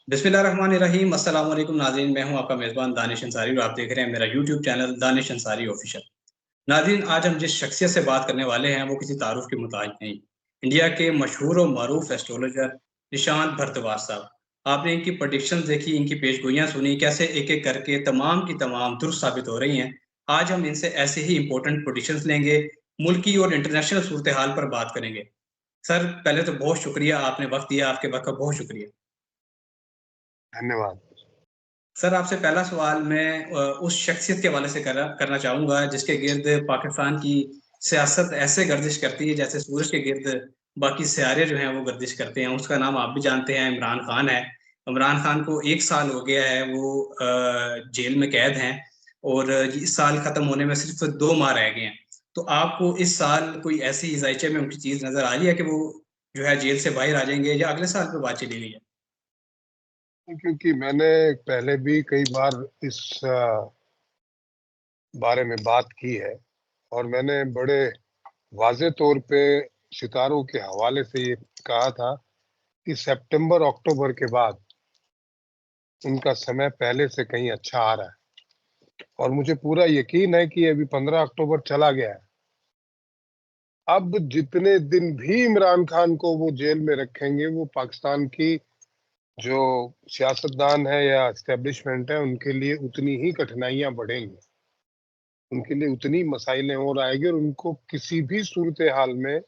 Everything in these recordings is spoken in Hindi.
बिस्मिल्लाहिर्रहमानिर्रहीम। अस्सलाम वालेकुम नाज़रीन, मैं हूं आपका मेज़बान दानिश अंसारी और आप देख रहे हैं मेरा YouTube channel Danish Ansari official. नाज़रीन, आज हम जिस शख्सियत से बात करने वाले हैं वो किसी तारुफ की मोहताज नहीं। इंडिया के मशहूर और मरूफ एस्ट्रोलॉजर निशांत भारद्वाज साहब। आपने इनकी प्रेडिक्शंस देखी, इनकी पेशगोइयाँ सुनी, कैसे एक-एक करके तमाम की तमाम दुरुस्त साबित हो रही हैं। आज हम इनसे ऐसे ही इम्पोर्टेंट प्रेडिक्शंस लेंगे, मुल्की और इंटरनेशनल सूरत-ए-हाल पर बात करेंगे। सर, पहले तो बहुत शुक्रिया, आपने वक़्त दिया, आपके वक़्त का बहुत शुक्रिया। धन्यवाद। सर, आपसे पहला सवाल मैं उस शख्सियत के हवाले से करना चाहूँगा जिसके गिर्द पाकिस्तान की सियासत ऐसे गर्दिश करती है जैसे सूरज के गिर्द बाकी सियारे जो हैं वो गर्दिश करते हैं। उसका नाम आप भी जानते हैं, इमरान खान है। इमरान खान को 1 साल हो गया है, वो जेल में कैद हैं और इस साल खत्म होने में सिर्फ़ 2 माह रह गए हैं। तो आपको इस साल कोई ऐसी इज़ाइचे में उनकी चीज़ नज़र आ रही है कि वो जो है जेल से बाहर आ जाएँगे या अगले साल पे बात चली गई है? क्योंकि मैंने पहले भी कई बार इस बारे में बात की है और मैंने बड़े वाज़े तौर पे सितारों के हवाले से ये कहा था कि सितंबर-अक्टूबर के बाद उनका समय पहले से कहीं अच्छा आ रहा है और मुझे पूरा यकीन है कि अभी 15 अक्टूबर चला गया है। अब जितने दिन भी इमरान खान को वो जेल में रखेंगे, वो पाकिस्तान की जो सियासतदान है या एस्टेब्लिशमेंट है, उनके लिए उतनी ही कठिनाइयाँ बढ़ेंगी। उनके लिए उतनी मसाइलें और आएँगी और उनको किसी भी सूरत-ए-हाल में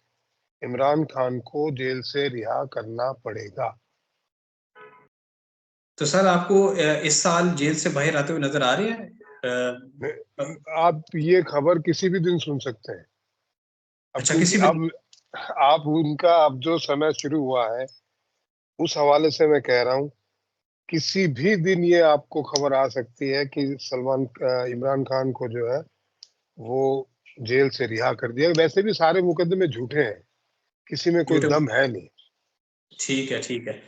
इमरान खान को जेल से रिहा करना पड़ेगा। तो सर आपको इस साल जेल से बाहर आते हुए नज़र आ रहे हैं? मैं अ, आप ये खबर किसी भी दिन सुन सकते हैं। अब अच्छा क्योंकि किसी भी अब आप उनका अब जो समय शुरू हुआ है, उस हवाले से मैं कह रहा हूँ, किसी भी दिन ये आपको खबर आ सकती है कि इमरान खान को जो है, वो जेल से रिहा कर दिया। वैसे भी सारे मुकदमे झूठे हैं, किसी में कोई झूठे दम है नहीं। ठीक है, ठीक है।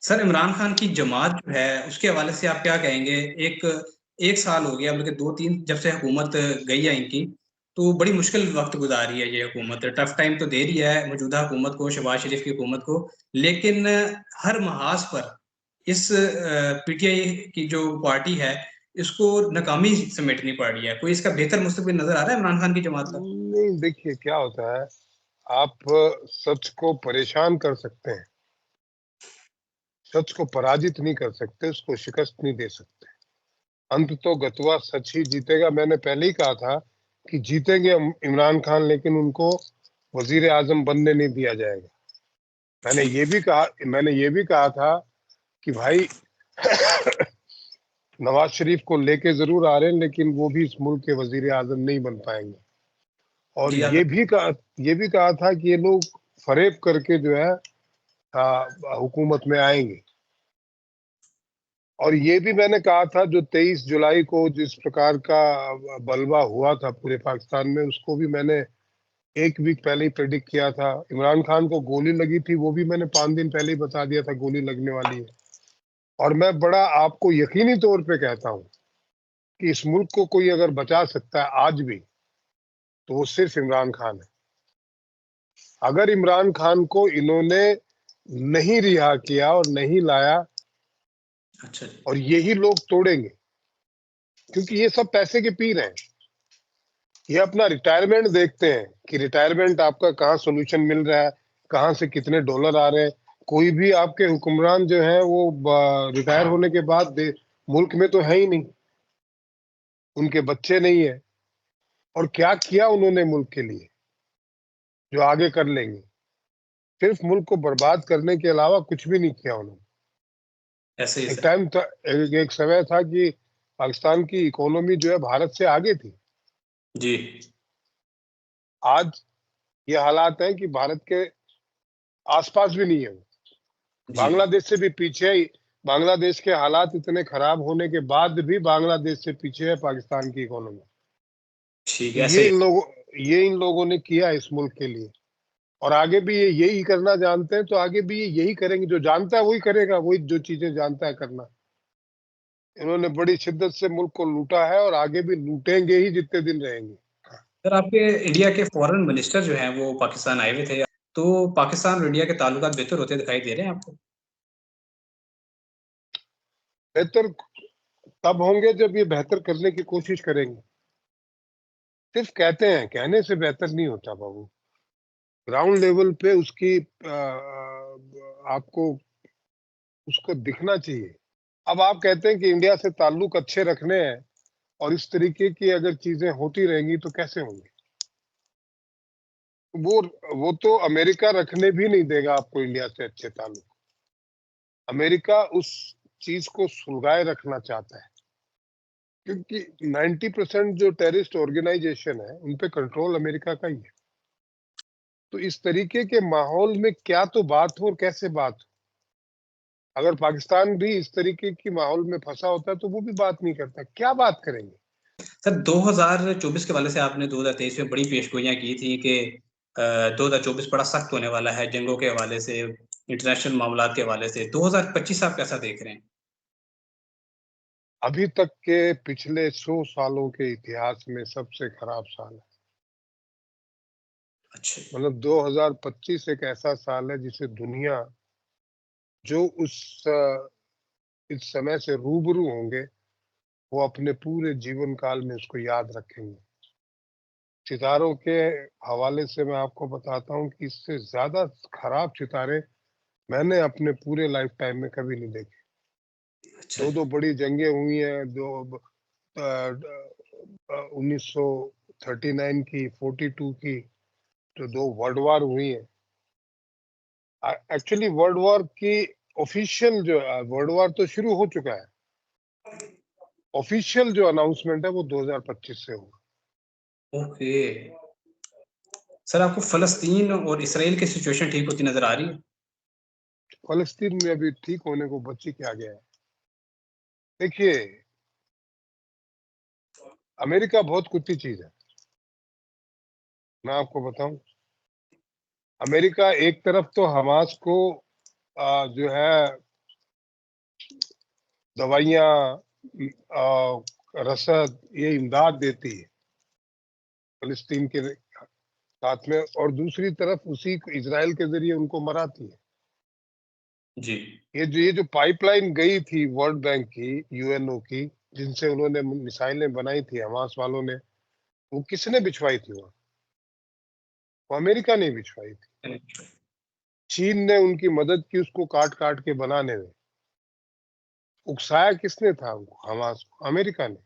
सर इमरान खान की जमात जो है उसके हवाले से आप क्या कहेंगे? 1 साल हो गया बल्कि 2-3 जब से हुकूमत गई है इनकी, तो बड़ी मुश्किल वक़्त गुज़ार रही है ये हुकूमत। टफ़ टाइम तो दे रही है मौजूदा हुकूमत को, शहबाज़ शरीफ की हुकूमत को, लेकिन हर महाज़ पर इस पीटीआई की जो पार्टी है, इसको नाकामी समेटनी पड़ रही है। कोई इसका बेहतर मुस्तकबिल नज़र आ रहा है इमरान खान की जमात का? नहीं, देखिए क्या होता है, आप सच को परेशान कर सकते हैं, सच को पराजित नहीं कर सकते, उसको शिकस्त नहीं दे सकते। अंत तो गत्वा सच ही जीतेगा। मैंने पहले ही कहा था कि जीतेंगे इमरान खान, लेकिन उनको वज़ीर-ए-आज़म बनने नहीं दिया जाएगा। ठीक। मैंने ये भी कहा था कि भाई नवाज़ शरीफ को लेके ज़रूर आ रहे हैं, लेकिन वो भी इस मुल्क के वज़ीर-ए-आज़म नहीं बन पाएँगे। और जी, आप ये भी कहा था कि ये लोग फ़रेब करके जो है हुकूमत में आएँगे। और ये भी मैंने कहा था जो 23 जुलाई को जिस प्रकार का बलवा हुआ था पूरे पाकिस्तान में, उसको भी मैंने 1 वीक पहले ही प्रेडिक्ट किया था। इमरान खान को गोली लगी थी, वो भी मैंने 5 दिन पहले ही बता दिया था गोली लगने वाली है। और मैं बड़ा आपको यकीनी तौर पे कहता हूँ कि इस मुल्क को कोई अगर बचा सकता है आज भी, तो वो सिर्फ इमरान खान है। अगर इमरान खान को इन्होंने नहीं रिहा किया और नहीं लाया, अच्छा जी। और यही लोग तोड़ेंगे, क्योंकि ये सब पैसे के पीर हैं। ये अपना रिटायरमेंट देखते हैं कि रिटायरमेंट आपका कहाँ सॉल्यूशन मिल रहा है, कहाँ से कितने डॉलर आ रहे हैं। कोई भी आपके हुक्मरान जो है वो रिटायर होने के बाद मुल्क में तो है ही नहीं, उनके बच्चे नहीं है। और क्या किया उन्होंने मुल्क के लिए जो आगे कर लेंगे? सिर्फ मुल्क को बर्बाद करने के अलावा कुछ भी नहीं किया उन्होंने। ऐसे ही एक सर। टाइम था, एक समय था कि पाकिस्तान की इकोनॉमी जो है भारत से आगे थी। जी। आज ये हालात हैं कि भारत के आस-पास भी नहीं है वो। जी। बांग्लादेश से भी पीछे है। बांग्लादेश के हालात इतने खराब होने के बाद भी बांग्लादेश से पीछे है पाकिस्तान की इकोनॉमी। ठीक तो है, ऐसे ही। ये इन लोगों ने किया इस मुल्क के लिए, और आगे भी ये यही करना जानते हैं, तो आगे भी ये यही करेंगे। जो जानता है वही करेगा, वही जो चीज़ें जानता है करना। इन्होंने बड़ी शिद्दत से मुल्क को लूटा है और आगे भी लूटेंगे ही जितने दिन रहेंगे। सर आपके इंडिया के फॉरेन मिनिस्टर जो हैं वो पाकिस्तान आए हुए थे, तो पाकिस्तान और इंडिया के ताल्लुकात बेहतर होते दिखाई दे रहे हैं आपको? बेहतर तब होंगे जब ये बेहतर करने की कोशिश करेंगे। सिर्फ कहते हैं, कहने से बेहतर नहीं होता बाबू। ग्राउंड लेवल पे उसकी आपको उसको दिखना चाहिए। अब आप कहते हैं कि इंडिया से ताल्लुक अच्छे रखने हैं और इस तरीके की अगर चीजें होती रहेंगी तो कैसे होंगे? वो वो तो अमेरिका रखने भी नहीं देगा आपको इंडिया से अच्छे ताल्लुक। अमेरिका उस चीज को सुलगाए रखना चाहता है, क्योंकि 90% जो टेररिस्ट ऑर्गेनाइजेशन है उन पे कंट्रोल अमेरिका का ही है। तो इस तरीके के माहौल में क्या तो बात हो और कैसे बात हो। अगर पाकिस्तान भी इस तरीके की माहौल में फंसा होता है तो वो भी बात नहीं करता, क्या बात करेंगे? सर 2024 के हवाले से आपने 2023 में बड़ी पेशगोइयाँ की थी कि 2024 बड़ा सख्त होने वाला है जंगों के हवाले से, इंटरनेशनल मामलात के हवाले से। 2025 आप कैसा देख रहे हैं? अभी तक के पिछले 100 सालों के इतिहास में सबसे खराब साल है। अच्छा। मतलब 2025 एक ऐसा साल है जिसे दुनिया जो इस समय से रूबरू होंगे वो अपने पूरे जीवन काल में उसको याद रखेंगे। सितारों के हवाले से मैं आपको बताता हूँ कि इससे ज्यादा खराब सितारे मैंने अपने पूरे लाइफ टाइम में कभी नहीं देखे। अच्छा दो जी। दो बड़ी जंगें हुई हैं, दो 1939 की, 42 की, तो दो वर्ल्ड वॉर हुई है। एक्चुअली वर्ल्ड वॉर की ऑफिशियल जो वर्ल्ड वॉर तो शुरू हो चुका है, ऑफिशियल जो अनाउंसमेंट है वो 2025 से होगा। ओके। सर आपको फ़लस्तीन और इसराइल की सिचुएशन ठीक होती नज़र आ रही है? फलस्तीन में अभी ठीक होने को बच्ची क्या गया है। देखिए, अमेरिका बहुत कुत्ती चीज है, मैं आपको बताऊं। अमेरिका एक तरफ तो हमास को जो है दवाइयाँ, रसद, ये इमदाद देती है फलस्तीन के साथ में, और दूसरी तरफ उसी इजराइल के जरिए उनको मराती है। जी। ये जो पाइपलाइन गई थी वर्ल्ड बैंक की, यूएनओ की, जिनसे उन्होंने मिसाइलें बनाई थी हमास वालों ने, वो किसने बिछवाई थी वहां? वो अमेरिका ने बिछवाई थी। चीन ने उनकी मदद की उसको काट काट के बनाने में। उकसाया किसने था उनको, हमास को? अमेरिका ने,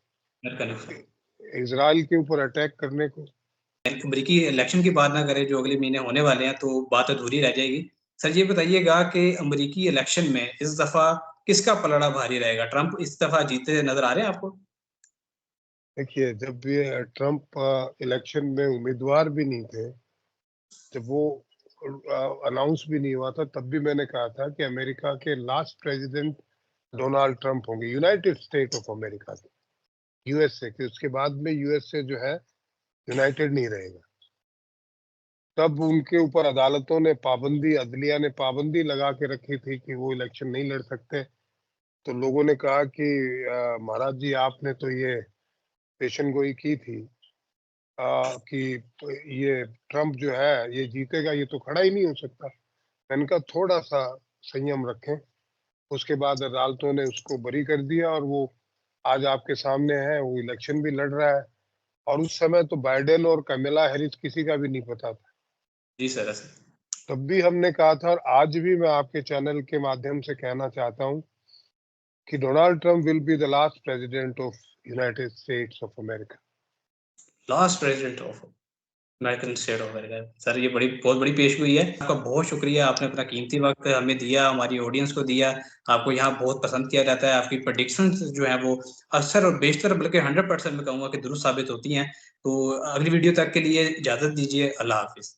इजराइल के ऊपर अटैक करने को। अमेरिकी इलेक्शन की बात ना करें जो अगले महीने होने वाले हैं, तो बात अधूरी रह जाएगी। सर ये बताइएगा कि अमेरिकी इलेक्शन में इस दफ़ा किसका पलड़ा भारी रहेगा? ट्रंप इस दफ़ा जीतते नज़र आ रहे हैं आपको? देखिए, जब ये ट्रंप इलेक्शन में उम्मीदवार भी नहीं थे, जब वो अनाउंस भी नहीं हुआ था, तब भी मैंने कहा था कि अमेरिका के लास्ट प्रेसिडेंट डोनाल्ड ट्रंप होंगे, यूनाइटेड स्टेट ऑफ अमेरिका के, यूएसए के। उसके बाद में यूएसए जो है यूनाइटेड नहीं रहेगा। तब उनके ऊपर अदालतों ने पाबंदी, अदलिया ने पाबंदी लगा के रखी थी कि वो इलेक्शन नहीं लड़ सकते। तो लोगों ने कहा कि महाराज जी, आपने तो ये पेशन गोई की थी कि ये ट्रंप जो है ये जीतेगा, ये तो खड़ा ही नहीं हो सकता। मैंने कहा थोड़ा सा संयम रखें। उसके बाद अदालतों ने उसको बरी कर दिया और वो आज आपके सामने है, वो इलेक्शन भी लड़ रहा है। और उस समय तो बाइडेन और कमला हैरिस किसी का भी नहीं पता था। जी सर, ऐसे तब भी हमने कहा था, और आज भी मैं आपके चैनल के माध्यम से कहना चाहता हूं कि Donald Trump will be the last president of United states of America. Last president of American state of America. Sir ये बहुत बड़ी पेशगोई है। आपका बहुत शुक्रिया, आपने अपना कीमती वक़्त हमें दिया, हमारी ऑडियंस को दिया। आपको यहाँ बहुत पसंद किया जाता है, आपकी प्रेडिक्शंस जो हैं वो अक्सर और बेशतर बल्कि 100% मैं कहूँगा कि दुरुस्त साबित होती हैं। तो अगली वीडियो तक के लिए इजाज़त दीजिए। अल्लाह हाफ़िज़।